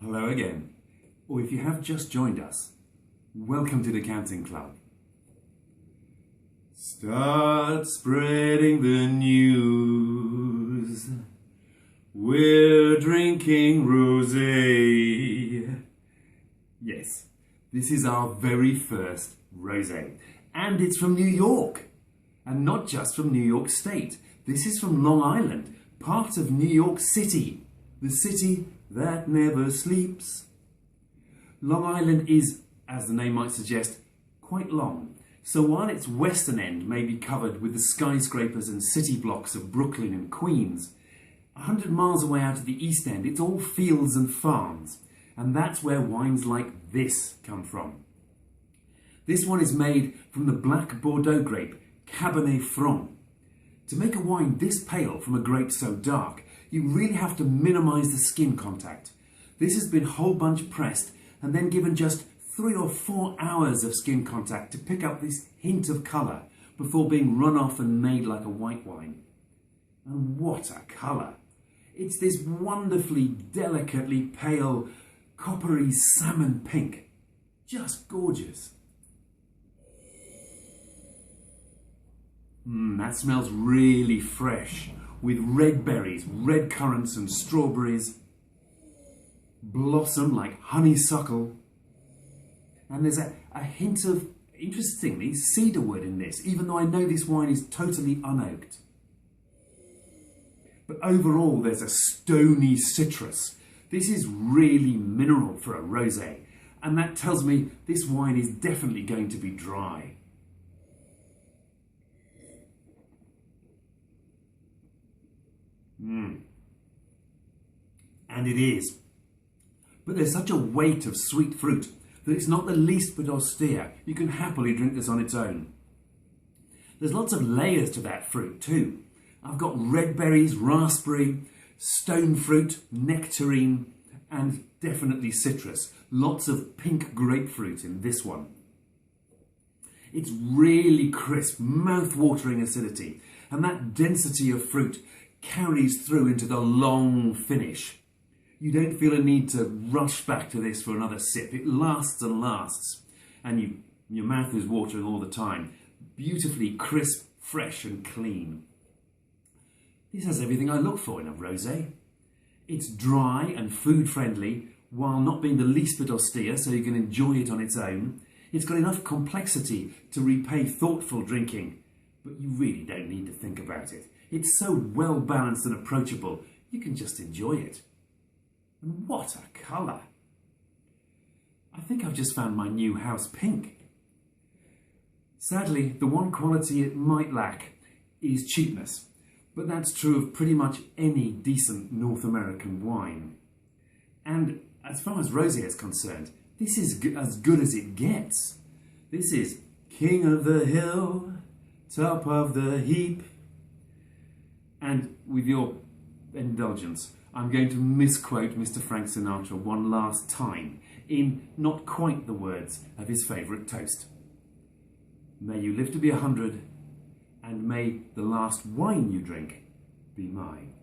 Hello again, or if you have just joined us, welcome to the Counting Club. Start spreading the news. We're drinking rosé. Yes, this is our very first rosé, and it's from New York, and not just from New York State. This is from Long Island, part of New York City, the city that never sleeps. Long Island is, as the name might suggest, quite long. So while its western end may be covered with the skyscrapers and city blocks of Brooklyn and Queens, 100 miles away out of the east end, it's all fields and farms. And that's where wines like this come from. This one is made from the black Bordeaux grape, Cabernet Franc. To make a wine this pale from a grape so dark, you really have to minimise the skin contact. This has been whole bunch pressed and then given just 3 or 4 hours of skin contact to pick up this hint of colour before being run off and made like a white wine. And what a colour! It's this wonderfully, delicately pale, coppery salmon pink. Just gorgeous. That smells really fresh, with red berries, red currants and strawberries, blossom like honeysuckle, and there's a hint of, interestingly, cedarwood in this, even though I know this wine is totally unoaked. But overall there's a stony citrus. This is really mineral for a rosé, and that tells me this wine is definitely going to be dry. And it is. But there's such a weight of sweet fruit that it's not the least bit austere. You can happily drink this on its own. There's lots of layers to that fruit too. I've got red berries, raspberry, stone fruit, nectarine, and definitely citrus. Lots of pink grapefruit in this one. It's really crisp, mouth-watering acidity, and that density of fruit carries through into the long finish. You don't feel a need to rush back to this for another sip. It lasts and lasts, and your mouth is watering all the time. Beautifully crisp, fresh and clean. This has everything I look for in a rosé. It's dry and food friendly while not being the least bit austere, so you can enjoy it on its own. It's got enough complexity to repay thoughtful drinking, but you really don't need to think about it. It's so well balanced and approachable, you can just enjoy it. And what a colour! I think I've just found my new house pink. Sadly, the one quality it might lack is cheapness, but that's true of pretty much any decent North American wine. And as far as rosé is concerned, this is as good as it gets. This is king of the hill, top of the heap. And with your indulgence, I'm going to misquote Mr. Frank Sinatra one last time in not quite the words of his favourite toast. May you live to be 100, and may the last wine you drink be mine.